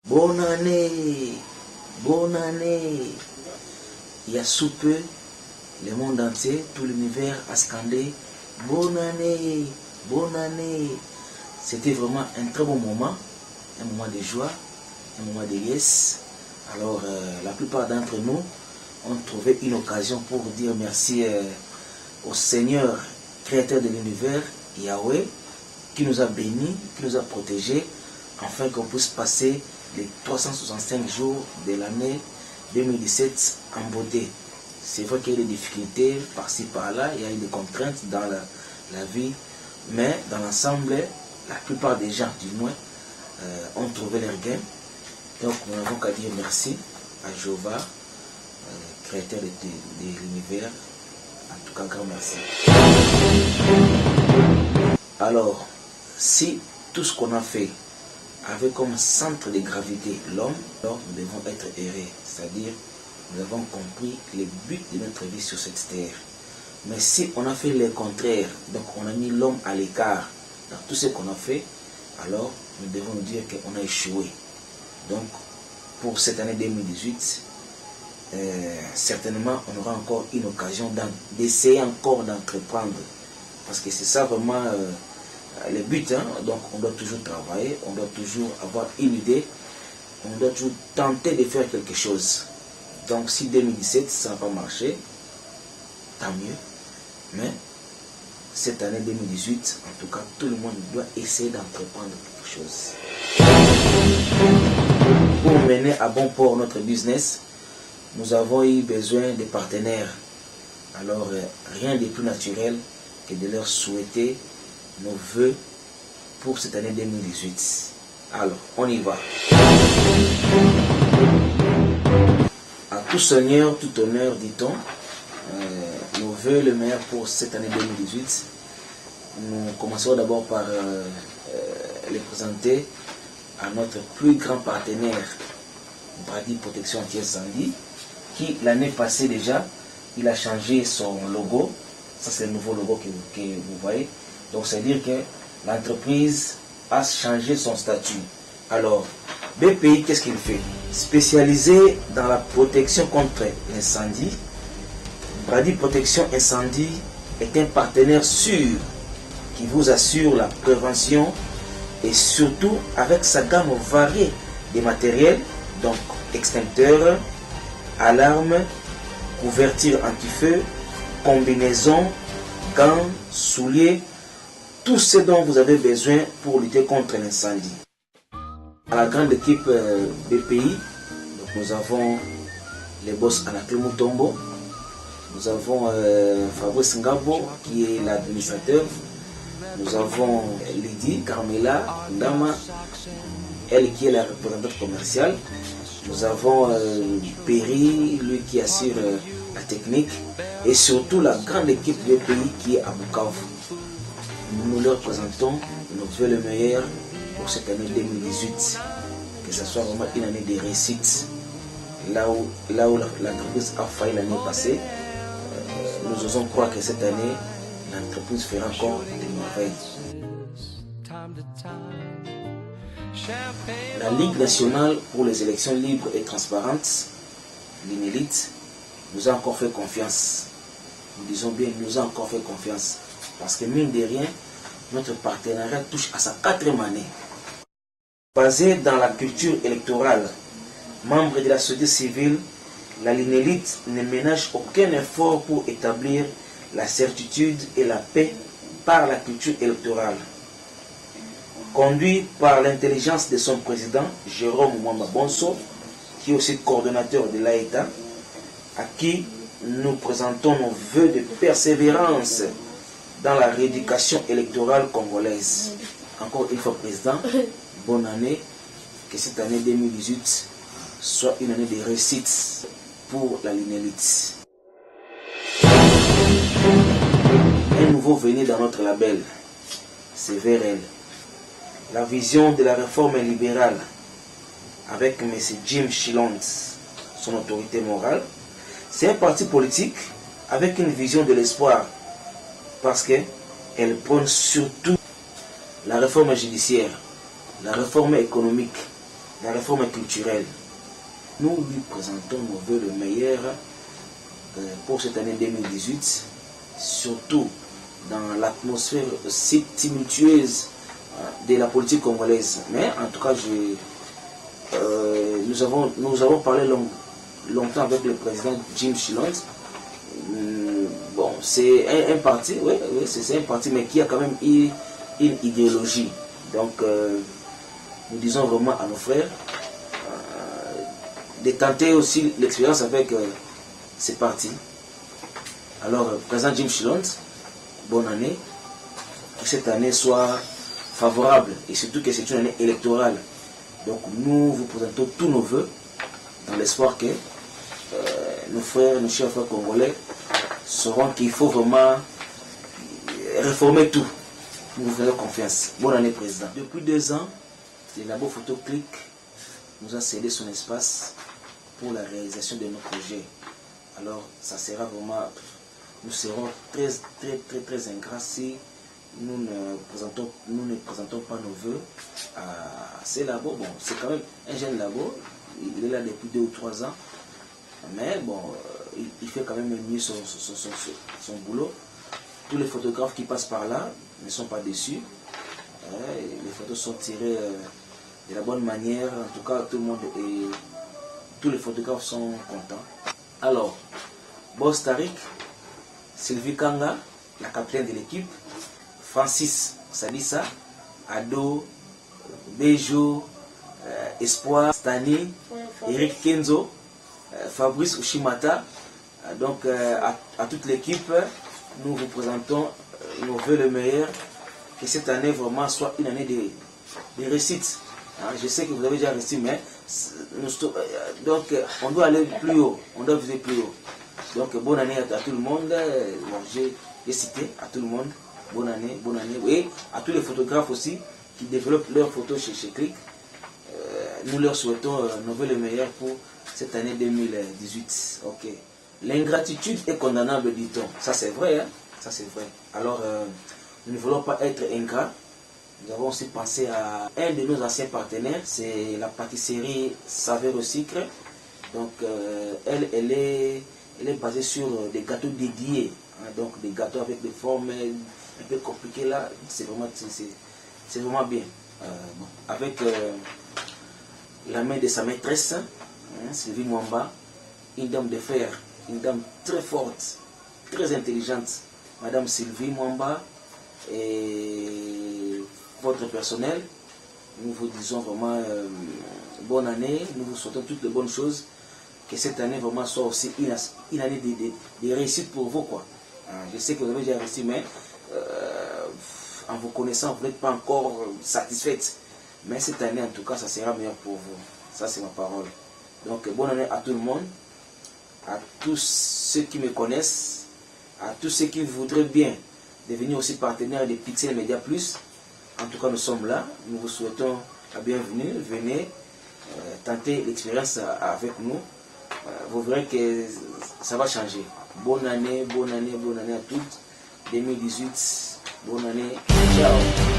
Bonne année, bonne année. Il y a sous peu, le monde entier, tout l'univers a scandé bonne année, bonne année. C'était vraiment un très bon moment, un moment de joie, un moment de liesse. Alors, la plupart d'entre nous ont trouvé une occasion pour dire merci au Seigneur, créateur de l'univers, Yahweh, qui nous a bénis, qui nous a protégés, afin qu'on puisse passer les 365 jours de l'année 2017 en beauté. C'est vrai qu'il y a des difficultés par-ci par-là, il y a eu des contraintes dans la vie, mais dans l'ensemble, la plupart des gens, du moins, ont trouvé leur gain. Donc nous n'avons qu'à dire merci à Jéhovah, créateur de l'univers. En tout cas, grand merci. Alors, si tout ce qu'on a fait avait comme centre de gravité l'homme, alors nous devons être heureux. C'est-à-dire, nous avons compris le but de notre vie sur cette terre. Mais si on a fait le contraire, donc on a mis l'homme à l'écart dans tout ce qu'on a fait, alors nous devons dire qu'on a échoué. Donc, pour cette année 2018, certainement, on aura encore une occasion d'essayer encore d'entreprendre. Parce que c'est ça vraiment le but. Hein? Donc, on doit toujours travailler, on doit toujours avoir une idée, on doit toujours tenter de faire quelque chose. Donc, si 2017, ça n'a pas marché, tant mieux. Mais, cette année 2018, en tout cas, tout le monde doit essayer d'entreprendre quelque chose. Pour mener à bon port notre business, nous avons eu besoin de partenaires. Alors, rien de plus naturel que de leur souhaiter nos voeux pour cette année 2018. Alors, on y va. À tout seigneur, tout honneur, dit-on, nos voeux le meilleur pour cette année 2018. Nous commencerons d'abord par les présenter à notre plus grand partenaire, Brady Protection Anti-Incendie, qui l'année passée déjà, il a changé son logo. Ça, c'est le nouveau logo que vous voyez. Donc, c'est-à-dire que l'entreprise a changé son statut. Alors, BPI, qu'est-ce qu'il fait? Spécialisé dans la protection contre l'incendie, Brady Protection Incendie est un partenaire sûr qui vous assure la prévention et surtout avec sa gamme variée de matériel, donc extincteurs, alarmes, couverture anti-feu, combinaisons, gants, souliers, tout ce dont vous avez besoin pour lutter contre l'incendie. À la grande équipe BPI, donc nous avons les boss Anakle Mutombo, nous avons Fabrice Ngabo qui est l'administrateur, nous avons Lydie Carmela Ndama, elle qui est la représentante commerciale, nous avons Perry, lui qui assure la technique, et surtout la grande équipe du pays qui est à Bukavu. Nous leur présentons nos voeux le meilleur pour cette année 2018, que ce soit vraiment une année de réussite. Là où l'entreprise a failli l'année passée, nous osons croire que cette année, l'entreprise fera encore des merveilles. La Ligue nationale pour les élections libres et transparentes, l'INELIT, nous a encore fait confiance. Nous disons bien, nous a encore fait confiance. Parce que mine de rien, notre partenariat touche à sa 4e année. Basé dans la culture électorale, membre de la société civile, la LINELIT ne ménage aucun effort pour établir la certitude et la paix par la culture électorale. Conduit par l'intelligence de son président, Jérôme Mwamba Bonso, qui est aussi coordonnateur de l'AETA, à qui nous présentons nos voeux de persévérance dans la rééducation électorale congolaise. Encore une fois, Président, bonne année, que cette année 2018 soit une année de réussite pour la LINELIT. Un nouveau venu dans notre label, c'est VRL. La vision de la réforme libérale avec M. Jim Chilons, son autorité morale, c'est un parti politique avec une vision de l'espoir parce qu'elle prône surtout la réforme judiciaire, la réforme économique, la réforme culturelle. Nous lui présentons nos voeux le meilleur pour cette année 2018, surtout dans l'atmosphère si tumultueuse de la politique congolaise. Mais en tout cas, nous avons parlé longtemps avec le président Jim Chilons. Bon, c'est un parti, oui, c'est un parti, mais qui a quand même une idéologie. Donc, nous disons vraiment à nos frères de tenter aussi l'expérience avec ces partis. Alors, président Jim Chilons, bonne année, que cette année soit favorable et surtout que c'est une année électorale. Donc, nous vous présentons tous nos voeux dans l'espoir que nos frères, nos chers frères congolais sauront qu'il faut vraiment réformer tout. Nous vous faisons confiance. Bonne année, président. Depuis 2 ans, le labo Photoclick nous a cédé son espace pour la réalisation de nos projets. Alors, ça sera vraiment... Nous serons très ingrats si nous ne présentons pas nos voeux à ces labos. Bon, c'est quand même un jeune labo. Il est là depuis 2 ou 3 ans. Mais bon, il fait quand même mieux son boulot. Tous les photographes qui passent par là ne sont pas déçus. Les photos sont tirées de la bonne manière. En tout cas, tout le monde et tous les photographes sont contents. Alors, Boss Tariq, Sylvie Kanga, la capitaine de l'équipe, Francis Sadissa, Ado, Bejo, Espoir, Stani, Eric Kenzo, Fabrice Ushimata. Donc à toute l'équipe, nous vous présentons nos voeux le meilleur, que cette année vraiment soit une année de réussite. Je sais que vous avez déjà réussi, mais donc on doit aller plus haut, on doit viser plus haut. Donc bonne année à tout le monde. J'ai cité à tout le monde, bonne année, et à tous les photographes aussi qui développent leurs photos chez Click. Nous leur souhaitons nos voeux le meilleur pour cette année 2018. Ok. L'ingratitude est condamnable, dit-on. Ça c'est vrai, hein? Ça c'est vrai. Alors, nous ne voulons pas être ingrats. Nous avons aussi pensé à un de nos anciens partenaires, c'est la pâtisserie Saveur au sucre. Donc, elle est basée sur des gâteaux dédiés, hein, donc des gâteaux avec des formes un peu compliquées là. C'est vraiment bien. Bon, avec la main de sa maîtresse, hein, Sylvie Mwamba, une dame de fer, une dame très forte, très intelligente, Madame Sylvie Mwamba, et votre personnel, nous vous disons vraiment bonne année, nous vous souhaitons toutes les bonnes choses, que cette année vraiment soit aussi une année de réussite pour vous, quoi. Je sais que vous avez déjà réussi, mais en vous connaissant, vous n'êtes pas encore satisfaite. Mais cette année, en tout cas, ça sera meilleur pour vous. Ça, c'est ma parole. Donc, bonne année à tout le monde, à tous ceux qui me connaissent, à tous ceux qui voudraient bien devenir aussi partenaires de Pixel Media Plus. En tout cas, nous sommes là. Nous vous souhaitons la bienvenue. Venez tenter l'expérience avec nous. Vous verrez que ça va changer. Bonne année à toutes. 2018, bonne année. Ciao.